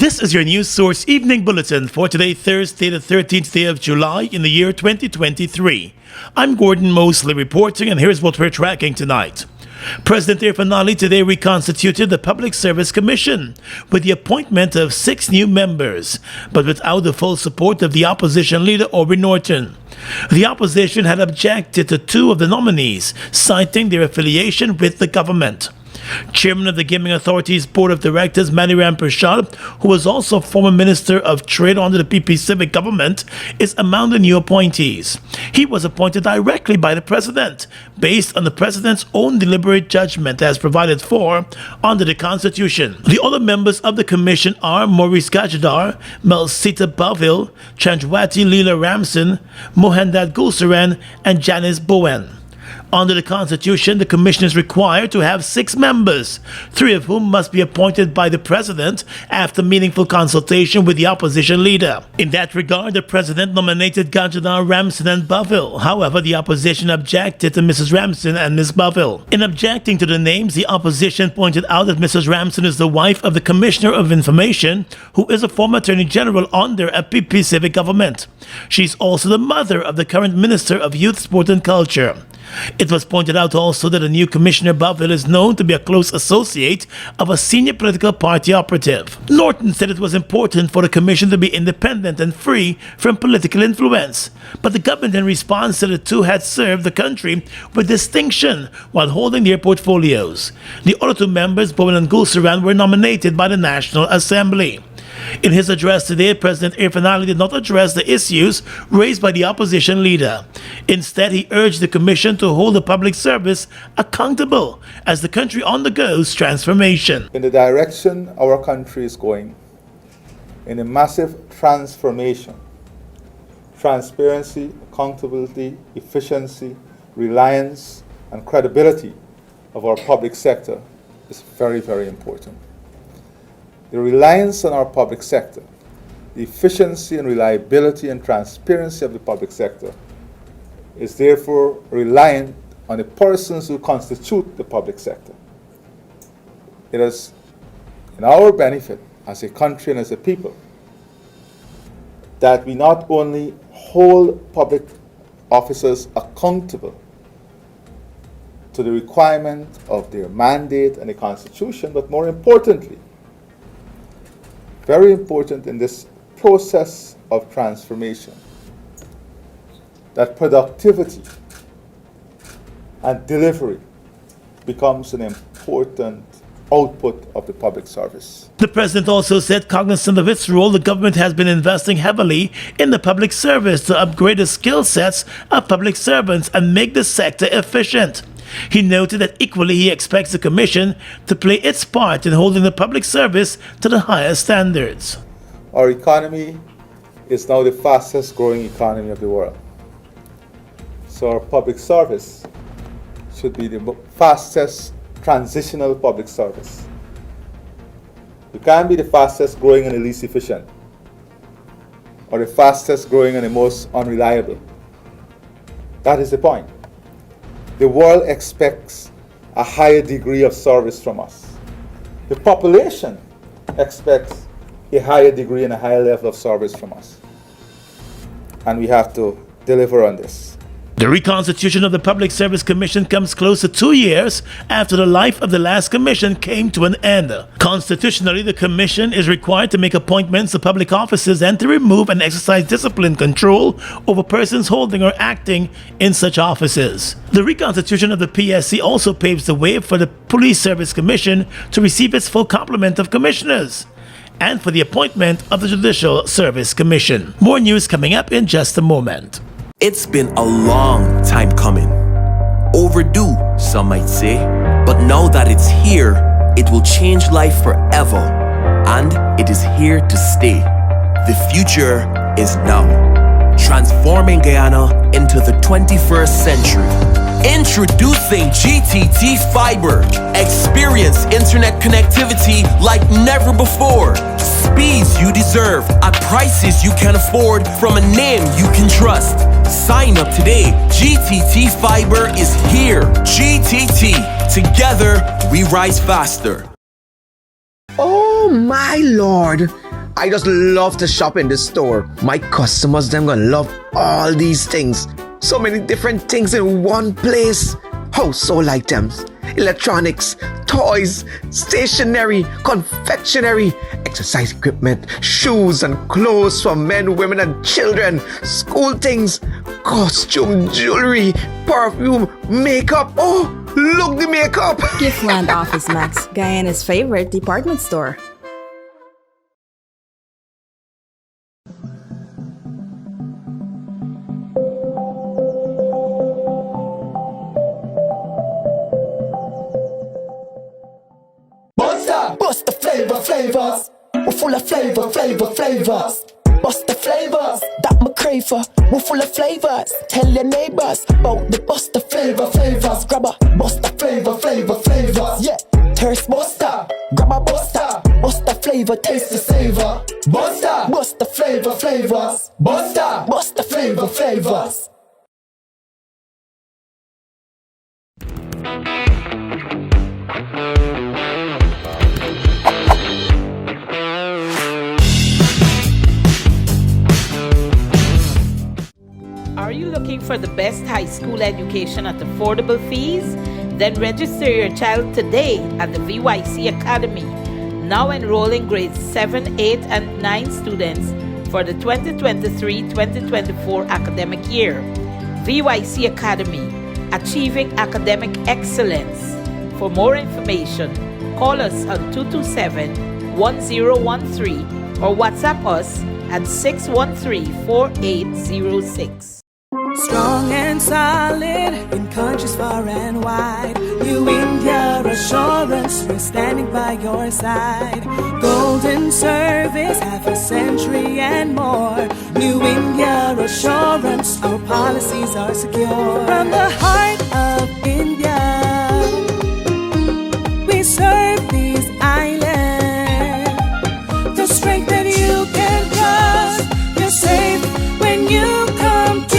This is your News Source Evening Bulletin for today, Thursday, the 13th day of July in the year 2023. I'm Gordon Mosley reporting, and here's what we're tracking tonight. President Irfaan Ali today reconstituted the Public Service Commission with the appointment of 6 new members, but without the full support of the opposition leader Aubrey Norton. The opposition had objected to 2 of the nominees, citing their affiliation with the government. Chairman of the Gaming Authority's Board of Directors, Maniram Prashad, who was also former Minister of Trade under the PP Civic government, is among the new appointees. He was appointed directly by the President, based on the President's own deliberate judgment as provided for under the Constitution. The other members of the Commission are Maurice Gajadar, Melsita Bavil, Chandwati Leela Ramson, Mohandad Gulsaran, and Janice Bowen. Under the Constitution, the Commission is required to have 6 members, 3 of whom must be appointed by the President after meaningful consultation with the opposition leader. In that regard, the President nominated Gajadar, Ramson, and Bavil. However, the opposition objected to Mrs. Ramson and Ms. Bavil. In objecting to the names, the opposition pointed out that Mrs. Ramson is the wife of the Commissioner of Information, who is a former Attorney General under a PP Civic government. She's also the mother of the current Minister of Youth, Sport and Culture. It was pointed out also that the new Commissioner Bavil is known to be a close associate of a senior political party operative. Norton said it was important for the Commission to be independent and free from political influence, but the government in response said the 2 had served the country with distinction while holding their portfolios. The other 2 members, Bowen and Gulsaran, were nominated by the National Assembly. In his address today, President Irfaan Ali did not address the issues raised by the opposition leader. Instead, he urged the Commission to hold the public service accountable as the country undergoes transformation. In the direction our country is going, in a massive transformation, transparency, accountability, efficiency, reliance, and credibility of our public sector is very, very important. The reliance on our public sector, the efficiency and reliability and transparency of the public sector is therefore reliant on the persons who constitute the public sector. It is in our benefit as a country and as a people that we not only hold public officers accountable to the requirement of their mandate and the Constitution, but more importantly, very important in this process of transformation, that productivity and delivery becomes an important output of the public service. The President also said, cognizant of its role, the government has been investing heavily in the public service to upgrade the skill sets of public servants and make the sector efficient. He noted that equally he expects the Commission to play its part in holding the public service to the highest standards. Our economy is now the fastest growing economy of the world. So our public service should be the fastest transitional public service. You can't be the fastest growing and the least efficient, or the fastest growing and the most unreliable. That is the point. The world expects a higher degree of service from us. The population expects a higher degree and a higher level of service from us. And we have to deliver on this. The reconstitution of the Public Service Commission comes close to 2 years after the life of the last commission came to an end. Constitutionally, the commission is required to make appointments to public offices and to remove and exercise discipline control over persons holding or acting in such offices. The reconstitution of the PSC also paves the way for the Police Service Commission to receive its full complement of commissioners, and for the appointment of the Judicial Service Commission. More news coming up in just a moment. It's been a long time coming. Overdue, some might say. But now that it's here, it will change life forever. And it is here to stay. The future is now. Transforming Guyana into the 21st century. Introducing GTT Fiber. Experience internet connectivity like never before. Speeds you deserve at prices you can afford from a name you can trust. Sign up today. GTT Fiber is here. GTT. Together, we rise faster. Oh my lord! I just love to shop in this store. My customers, them gonna love all these things. So many different things in one place. Household items, electronics, toys, stationery, confectionery, exercise equipment, shoes and clothes for men, women and children, school things, costume, jewelry, perfume, makeup. Oh, look the makeup! Giftland Office Max, Guyana's favorite department store. Bust the flavors. We're full of flavors. Bust the flavors, that my crave for. We're full of flavors. Tell your neighbors about the bust the flavors. Grab a bust the flavors. Yeah, thirst buster. Grab a buster. Bust the flavor, taste the savor. Bust the flavors. Bust the flavors. Are you looking for the best high school education at affordable fees? Then register your child today at the VYC Academy. Now enrolling grades 7, 8, and 9 students for the 2023-2024 academic year. VYC Academy, achieving academic excellence. For more information, call us on 227-1013 or WhatsApp us at 613-4806. Strong and solid in countries far and wide. New India Assurance, we're standing by your side. Golden service, half a century and more. New India Assurance, our policies are secure. From the heart of India, we serve these islands. The strength that you can trust, you're safe when you come to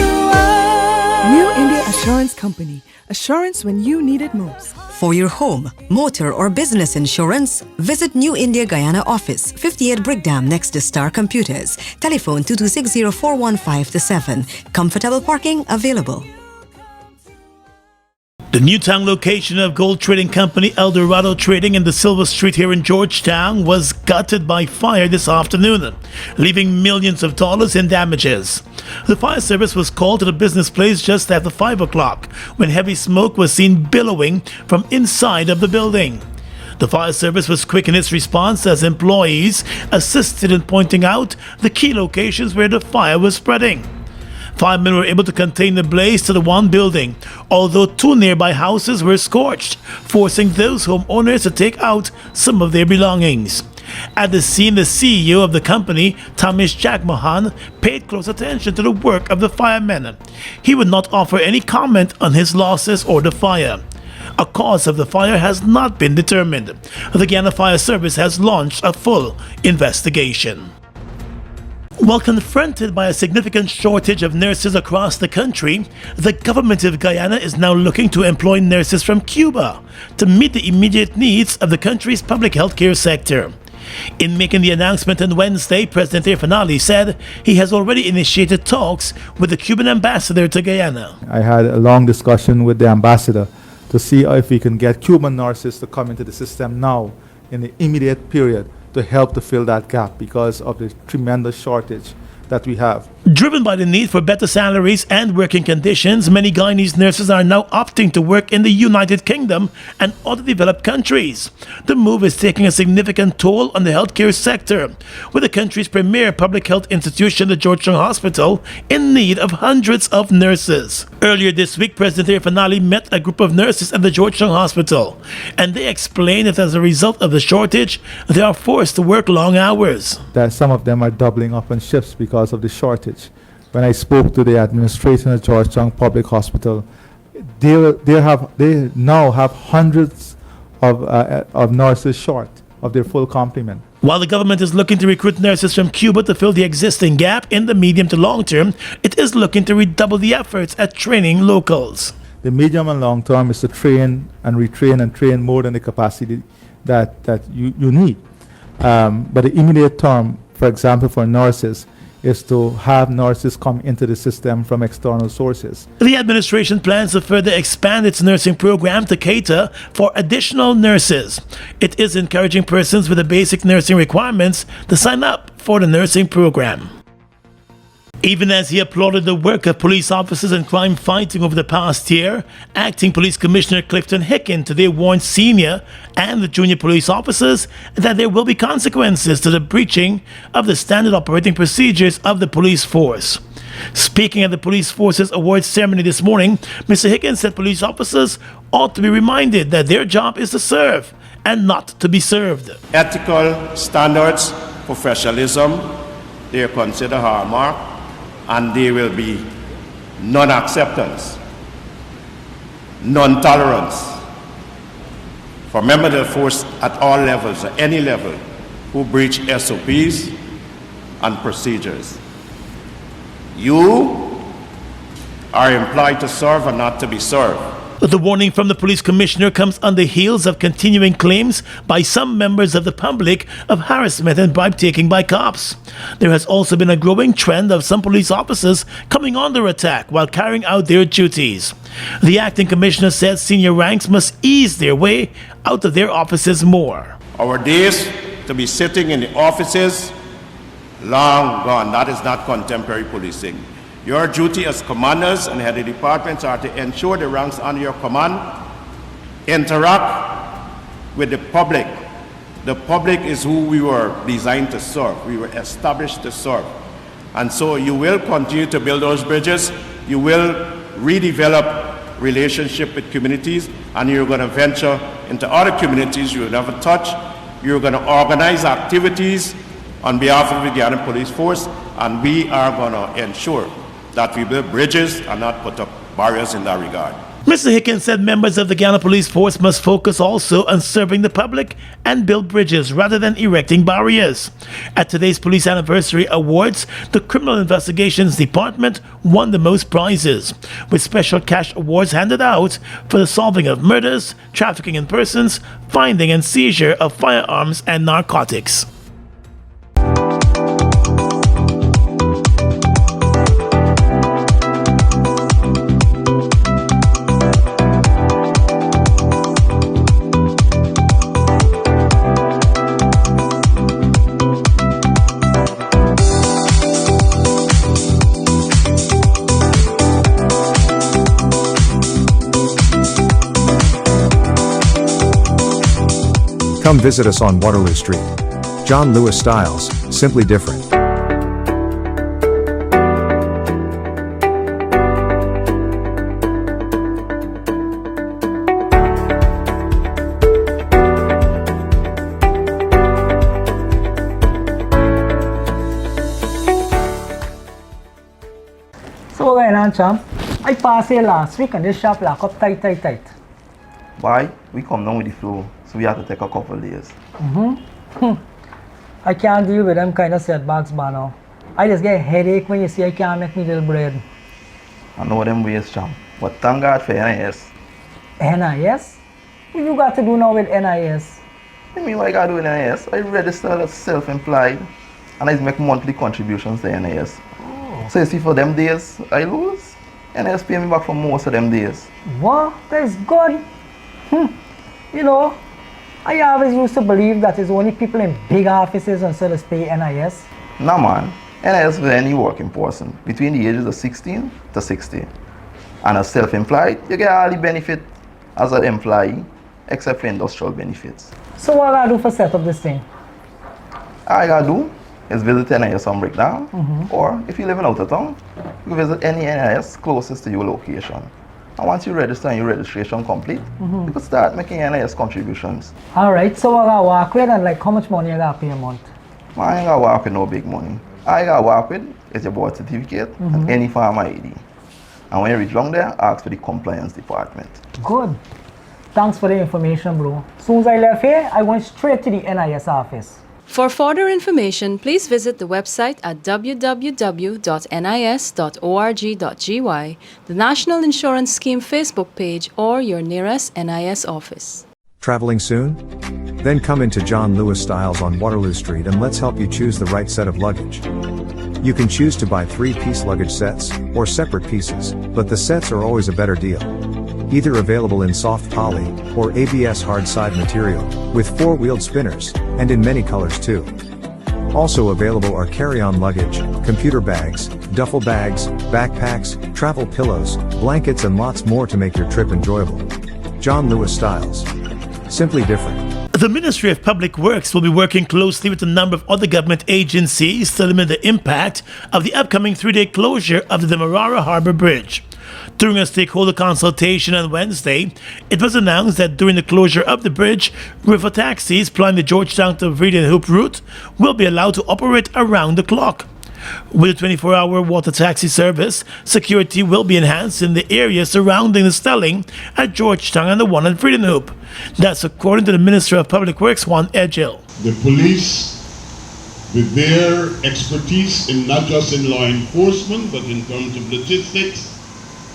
New India Assurance Company. Assurance when you need it most. For your home, motor or business insurance, visit New India Guyana office, 58 Brickdam next to Star Computers. Telephone 226-0415-7. Comfortable parking available. The Newtown location of gold trading company Dorado Trading in the Silver Street here in Georgetown was gutted by fire this afternoon, leaving millions of dollars in damages. The fire service was called to the business place just after 5 o'clock when heavy smoke was seen billowing from inside of the building. The fire service was quick in its response as employees assisted in pointing out the key locations where the fire was spreading. Firemen were able to contain the blaze to the one building, although 2 nearby houses were scorched, forcing those homeowners to take out some of their belongings. At the scene, the CEO of the company, Tamish Jagmohan, paid close attention to the work of the firemen. He would not offer any comment on his losses or the fire. A cause of the fire has not been determined. The Guyana Fire Service has launched a full investigation. While confronted by a significant shortage of nurses across the country, the government of Guyana is now looking to employ nurses from Cuba to meet the immediate needs of the country's public health care sector. In making the announcement on Wednesday, President Irfanali said he has already initiated talks with the Cuban ambassador to Guyana. I had a long discussion with the ambassador to see if we can get Cuban nurses to come into the system now in the immediate period to help to fill that gap because of the tremendous shortage that we have. Driven by the need for better salaries and working conditions, many Guyanese nurses are now opting to work in the United Kingdom and other developed countries. The move is taking a significant toll on the healthcare sector, with the country's premier public health institution, the Georgetown Hospital, in need of hundreds of nurses. Earlier this week, President Irfanali met a group of nurses at the Georgetown Hospital, and they explained that as a result of the shortage, they are forced to work long hours. That some of them are doubling up on shifts because of the shortage. When I spoke to the administration of Georgetown Public Hospital, they now have hundreds of nurses short of their full complement. While the government is looking to recruit nurses from Cuba to fill the existing gap in the medium to long term, it is looking to redouble the efforts at training locals. The medium and long term is to train and retrain and train more than the capacity that you need. But the immediate term, for example, for nurses, is to have nurses come into the system from external sources. The administration plans to further expand its nursing program to cater for additional nurses. It is encouraging persons with the basic nursing requirements to sign up for the nursing program. Even as he applauded the work of police officers in crime fighting over the past year, Acting Police Commissioner Clifton Hicken today warned senior and the junior police officers that there will be consequences to the breaching of the standard operating procedures of the police force. Speaking at the Police Force's awards ceremony this morning, Mr. Hicken said police officers ought to be reminded that their job is to serve and not to be served. Ethical standards, professionalism, they are considered hallmark, and there will be non-acceptance, non-tolerance for members of the force at all levels, at any level, who breach SOPs and procedures. You are employed to serve and not to be served. The warning from the police commissioner comes on the heels of continuing claims by some members of the public of harassment and bribe-taking by cops. There has also been a growing trend of some police officers coming under attack while carrying out their duties. The acting commissioner says senior ranks must ease their way out of their offices more. Our days to be sitting in the offices, long gone. That is not contemporary policing. Your duty as commanders and head of departments are to ensure the ranks under your command interact with the public. The public is who we were designed to serve. We were established to serve. And so you will continue to build those bridges. You will redevelop relationship with communities, and you're going to venture into other communities you will never touch. You're going to organize activities on behalf of the Guyana Police Force, and we are going to ensure that we build bridges and not put up barriers in that regard. Mr. Hicken said members of the Guyana Police Force must focus also on serving the public and build bridges rather than erecting barriers. At today's Police Anniversary Awards, the Criminal Investigations Department won the most prizes, with special cash awards handed out for the solving of murders, trafficking in persons, finding and seizure of firearms and narcotics. Come visit us on Waterloo Street. John Lewis Styles, simply different. So what going on, champ? I passed here last week and this shop lock up tight. Why? We come down with the flow, so we have to take a couple of days. I can't deal with them kind of setbacks, man. Now. I just get a headache when you see I can't make me little bread. I know them ways, champ. But thank God for NIS. NIS? What you got to do now with NIS? I mean, what I got to do with NIS? I register as self-employed and I make monthly contributions to NIS. Oh. So you see, for them days I lose, NIS pay me back for most of them days. What? That's good. You know, I always used to believe that it's only people in big offices and so they pay NIS. No, man. NIS for any working person between the ages of 16 to 60. And as self-employed, you get all the benefit as an employee, except for industrial benefits. So what I do for set up this thing? All I gotta do is visit NIS on Breakdown, or if you're living out of town, you visit any NIS closest to your location. And once you register and your registration complete, you can start making NIS contributions. Alright, so what I work with and like how much money I gotta pay a month? Man, I ain't gotta work with no big money. All I gotta work with is your birth certificate and any farm ID. And when you reach down there, ask for the compliance department. Good. Thanks for the information, bro. As soon as I left here, I went straight to the NIS office. For further information, please visit the website at www.nis.org.gy, the National Insurance Scheme Facebook page, or your nearest NIS office. Traveling soon? Then come into John Lewis Styles on Waterloo Street and let's help you choose the right set of luggage. You can choose to buy 3-piece luggage sets, or separate pieces, but the sets are always a better deal. Either available in soft poly, or ABS hard side material, with 4-wheeled spinners, and in many colors too. Also available are carry-on luggage, computer bags, duffel bags, backpacks, travel pillows, blankets and lots more to make your trip enjoyable. John Lewis Styles. Simply different. The Ministry of Public Works will be working closely with a number of other government agencies to limit the impact of the upcoming 3-day closure of the Demerara Harbour Bridge. During a stakeholder consultation on Wednesday, it was announced that during the closure of the bridge, river taxis plying the Georgetown to Viridian Hoop route will be allowed to operate around the clock. With a 24-hour water taxi service, security will be enhanced in the area surrounding the Stelling at Georgetown and the one at Viridian Hoop. That's according to the Minister of Public Works, Juan Edgel. The police, with their expertise in not just in law enforcement, but in terms of logistics,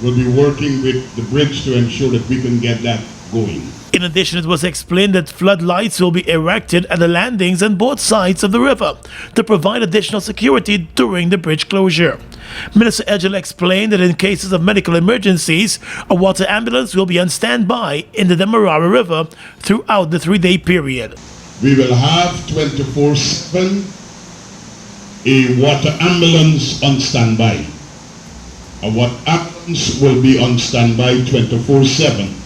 will be working with the bridge to ensure that we can get that going. In addition, it was explained that floodlights will be erected at the landings on both sides of the river to provide additional security during the bridge closure. Minister Edgel explained that in cases of medical emergencies, a water ambulance will be on standby in the Demerara River throughout the 3-day period. We will have 24/7 a water ambulance on standby. A water ambulance will be on standby 24/7.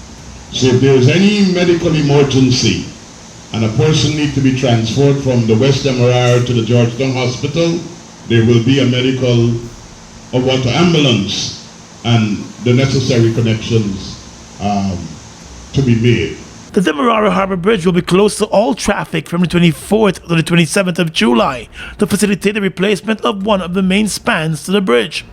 So if there is any medical emergency and a person needs to be transferred from the West Demerara to the Georgetown Hospital, there will be a water ambulance and the necessary connections to be made. The Demerara Harbour Bridge will be closed to all traffic from the 24th to the 27th of July to facilitate the replacement of one of the main spans to the bridge.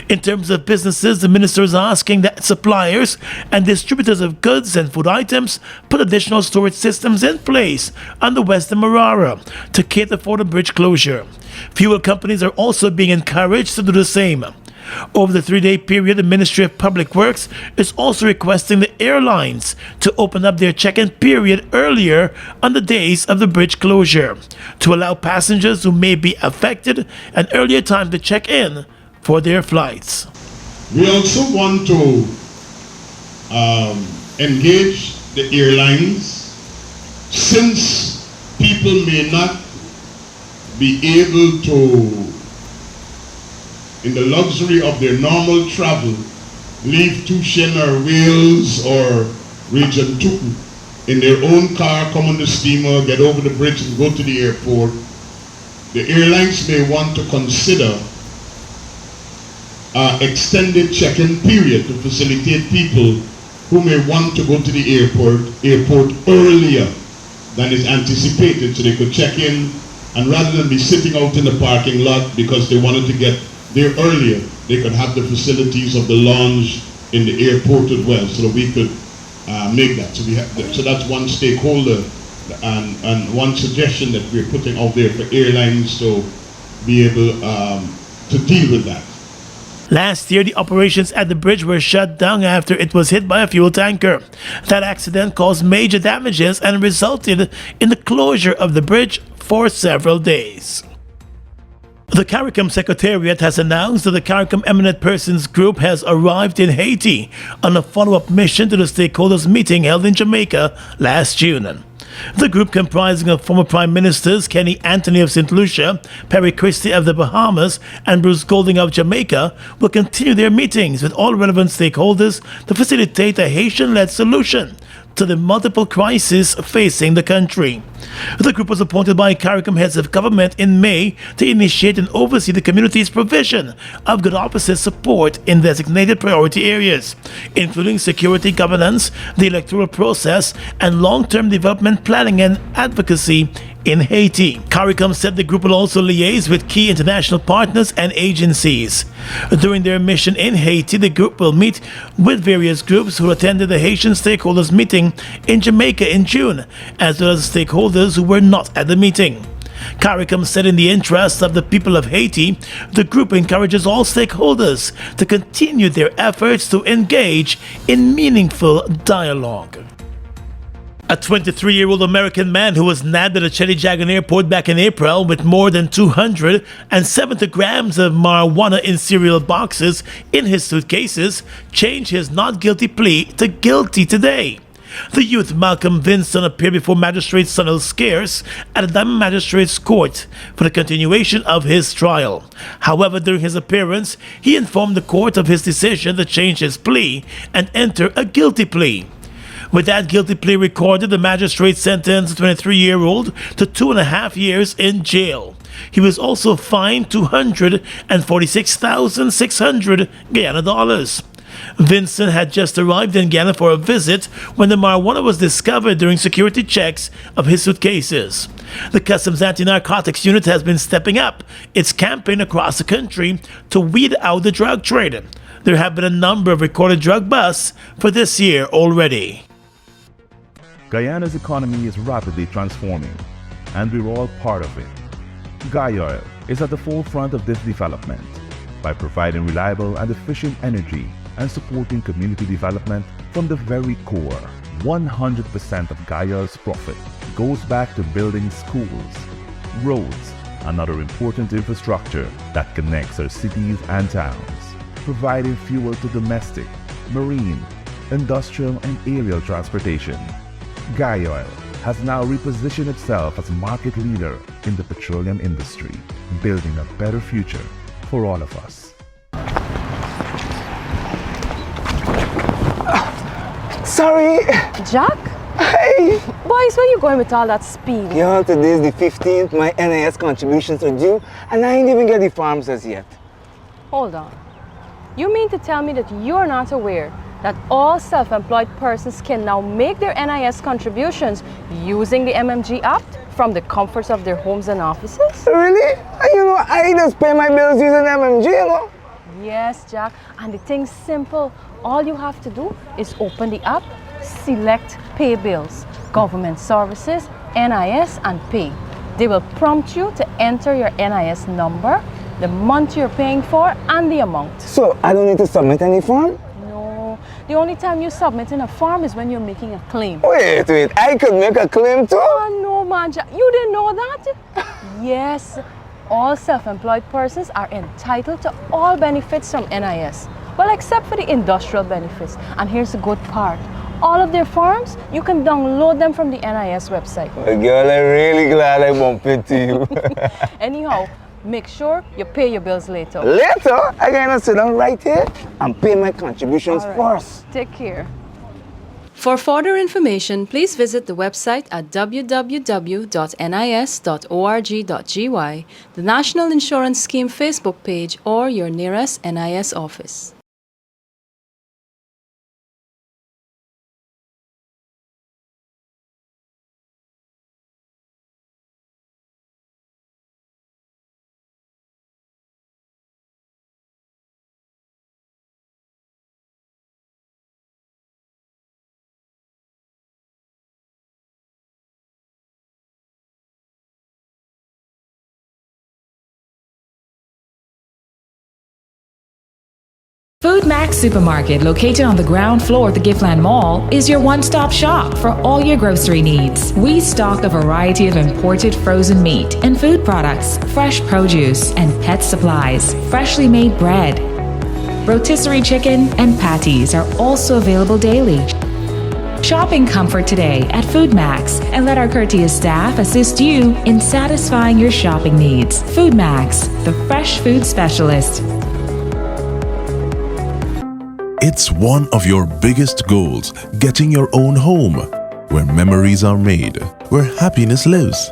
In terms of businesses, the minister is asking that suppliers and distributors of goods and food items put additional storage systems in place on the West Demerara to cater for the bridge closure. Fuel companies are also being encouraged to do the same. Over the 3-day period, the Ministry of Public Works is also requesting the airlines to open up their check-in period earlier on the days of the bridge closure to allow passengers who may be affected an earlier time to check in for their flights. We also want to engage the airlines, since people may not be able to, in the luxury of their normal travel, leave Tushen or Wales or Region 2 in their own car, come on the steamer, get over the bridge and go to the airport. The airlines may want to consider extended check-in period to facilitate people who may want to go to the airport earlier than is anticipated, so they could check in, and rather than be sitting out in the parking lot because they wanted to get there earlier, they could have the facilities of the lounge in the airport as well, so that we could make that. So that's one stakeholder and one suggestion that we're putting out there for airlines to be able to deal with that. Last year, the operations at the bridge were shut down after it was hit by a fuel tanker. That accident caused major damages and resulted in the closure of the bridge for several days. The CARICOM Secretariat has announced that the CARICOM Eminent Persons Group has arrived in Haiti on a follow-up mission to the stakeholders meeting held in Jamaica last June. The group, comprising of former Prime Ministers Kenny Anthony of St. Lucia, Perry Christie of the Bahamas, and Bruce Golding of Jamaica, will continue their meetings with all relevant stakeholders to facilitate a Haitian-led solution to the multiple crises facing the country. The group was appointed by CARICOM heads of government in May to initiate and oversee the community's provision of good officer support in designated priority areas, including security governance, the electoral process, and long-term development planning and advocacy in Haiti. CARICOM said the group will also liaise with key international partners and agencies. During their mission in Haiti, the group will meet with various groups who attended the Haitian stakeholders meeting in Jamaica in June, as well as stakeholders who were not at the meeting. CARICOM said in the interest of the people of Haiti, the group encourages all stakeholders to continue their efforts to engage in meaningful dialogue. A 23-year-old American man who was nabbed at a Cheddi-Jagan airport back in April with more than 270 grams of marijuana in cereal boxes in his suitcases changed his not guilty plea to guilty today. The youth Malcolm Vinson appeared before Magistrate Sunil Scarce at the Diamond Magistrates Court for the continuation of his trial. However, during his appearance, he informed the court of his decision to change his plea and enter a guilty plea. With that guilty plea recorded, the magistrate sentenced the 23-year-old to 2.5 years in jail. He was also fined $246,600 Guyana dollars. Vincent had just arrived in Guyana for a visit when the marijuana was discovered during security checks of his suitcases. The Customs Anti-Narcotics Unit has been stepping up its campaign across the country to weed out the drug trade. There have been a number of recorded drug busts for this year already. Guyana's economy is rapidly transforming, and we're all part of it. Guyoil is at the forefront of this development by providing reliable and efficient energy and supporting community development from the very core. 100% of Guyoil's profit goes back to building schools, roads, and other important infrastructure that connects our cities and towns, providing fuel to domestic, marine, industrial, and aerial transportation. Guyoil has now repositioned itself as a market leader in the petroleum industry, building a better future for all of us. Sorry. Jack? Hey. Boys, where you going with all that speed? Yo, today's the 15th. My NIS contributions are due, and I ain't even get the forms as yet. Hold on. You mean to tell me that you're not aware that all self-employed persons can now make their NIS contributions using the MMG app from the comforts of their homes and offices? Really? I just pay my bills using MMG, Yes, Jack. And the thing's simple. All you have to do is open the app, select Pay Bills, Government Services, NIS, and Pay. They will prompt you to enter your NIS number, the month you're paying for, and the amount. So I don't need to submit any form? No. The only time you submit in a form is when you're making a claim. Wait. I could make a claim too? Oh, no, man. You didn't know that? Yes. All self-employed persons are entitled to all benefits from NIS. Well, except for the industrial benefits. And here's the good part. All of their forms, you can download them from the NIS website. Well, girl, I'm really glad I bumped into you. Anyhow, make sure you pay your bills later. Later? I gotta sit down right here and pay my contributions first. Take care. For further information, please visit the website at www.nis.org.gy, the National Insurance Scheme Facebook page, or your nearest NIS office. Food Max Supermarket, located on the ground floor at the Giftland Mall, is your one-stop shop for all your grocery needs. We stock a variety of imported frozen meat and food products, fresh produce, and pet supplies, freshly made bread. Rotisserie chicken and patties are also available daily. Shop in comfort today at Food Max and let our courteous staff assist you in satisfying your shopping needs. Food Max, the fresh food specialist. It's one of your biggest goals, getting your own home, where memories are made, where happiness lives.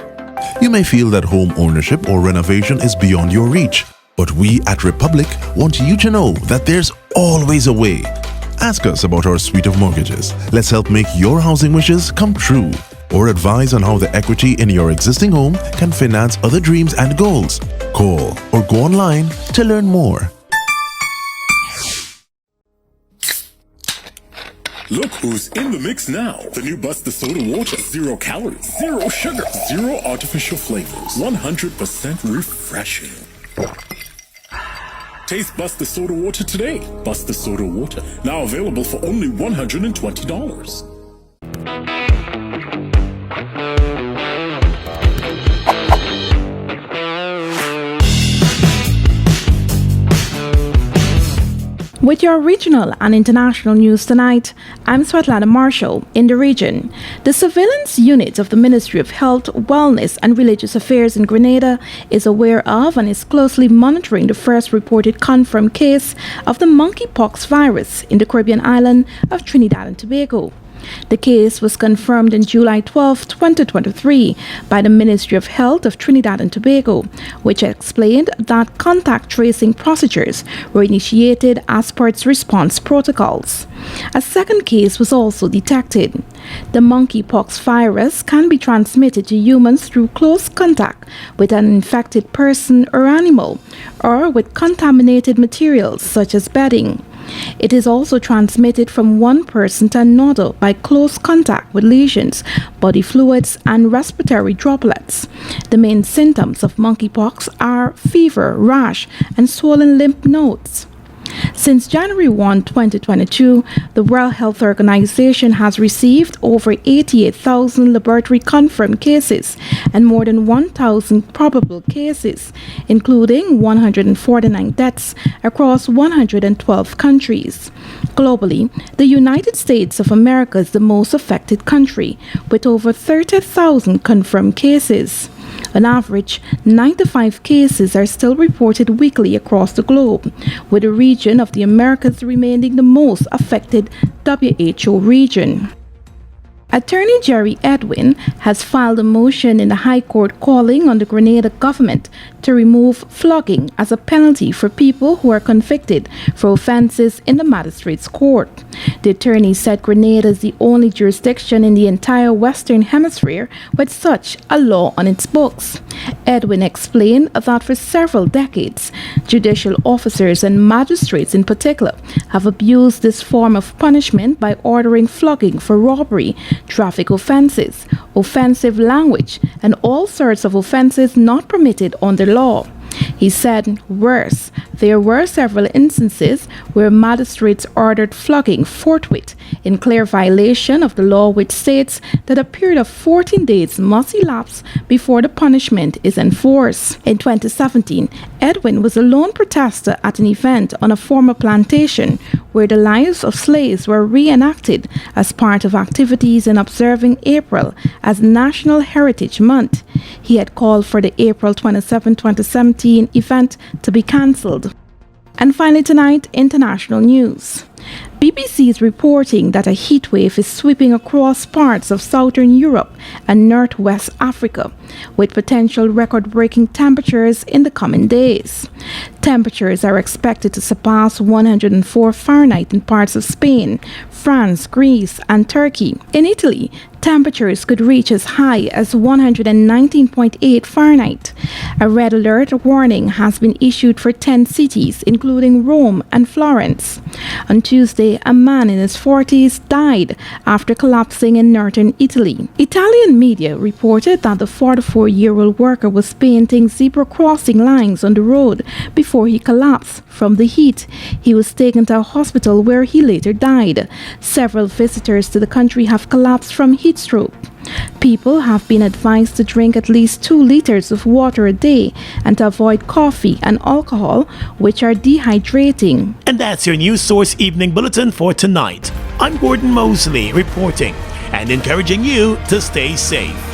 You may feel that home ownership or renovation is beyond your reach, but we at Republic want you to know that there's always a way. Ask us about our suite of mortgages. Let's help make your housing wishes come true, or advise on how the equity in your existing home can finance other dreams and goals. Call or go online to learn more. Look who's in the mix now. The new Buster Soda Water. 0 calories, 0 sugar, 0 artificial flavors. 100% refreshing. Taste Buster Soda Water today. Buster Soda Water. Now available for only $120. With your regional and international news tonight, I'm Svetlana Marshall in the region. The surveillance unit of the Ministry of Health, Wellness and Religious Affairs in Grenada is aware of and is closely monitoring the first reported confirmed case of the monkeypox virus in the Caribbean island of Trinidad and Tobago. The case was confirmed on July 12, 2023 by the Ministry of Health of Trinidad and Tobago, which explained that contact tracing procedures were initiated as per its response protocols. A second case was also detected. The monkeypox virus can be transmitted to humans through close contact with an infected person or animal, or with contaminated materials such as bedding. It is also transmitted from one person to another by close contact with lesions, body fluids, and respiratory droplets. The main symptoms of monkeypox are fever, rash, and swollen lymph nodes. Since January 1, 2022, the World Health Organization has received over 88,000 laboratory-confirmed cases and more than 1,000 probable cases, including 149 deaths across 112 countries. Globally, the United States of America is the most affected country, with over 30,000 confirmed cases. On average, 95 cases are still reported weekly across the globe, with the region of the Americas remaining the most affected WHO region. Attorney Jerry Edwin has filed a motion in the High Court calling on the Grenada government to remove flogging as a penalty for people who are convicted for offences in the magistrate's court. The attorney said Grenada is the only jurisdiction in the entire Western Hemisphere with such a law on its books. Edwin explained that for several decades, judicial officers and magistrates in particular have abused this form of punishment by ordering flogging for robbery, traffic offences, offensive language, and all sorts of offences not permitted under law. He said, worse, there were several instances where magistrates ordered flogging forthwith in clear violation of the law, which states that a period of 14 days must elapse before the punishment is enforced. In 2017, Edwin was a lone protester at an event on a former plantation where the lives of slaves were reenacted as part of activities in observing April as National Heritage Month. He had called for the April 27, 2017 event to be cancelled. And finally tonight, international news. BBC is reporting that a heatwave is sweeping across parts of southern Europe and northwest Africa, with potential record-breaking temperatures in the coming days. Temperatures are expected to surpass 104 Fahrenheit in parts of Spain, France, Greece, and Turkey. In Italy, temperatures could reach as high as 119.8 Fahrenheit. A red alert warning has been issued for 10 cities, including Rome and Florence. On Tuesday, a man in his 40s died after collapsing in northern Italy. Italian media reported that the 44-year-old worker was painting zebra crossing lines on the road before he collapsed from the heat. He was taken to a hospital where he later died. Several visitors to the country have collapsed from heat stroke. People have been advised to drink at least 2 liters of water a day and to avoid coffee and alcohol, which are dehydrating. And that's your News Source Evening Bulletin for tonight. I'm Gordon Mosley reporting and encouraging you to stay safe.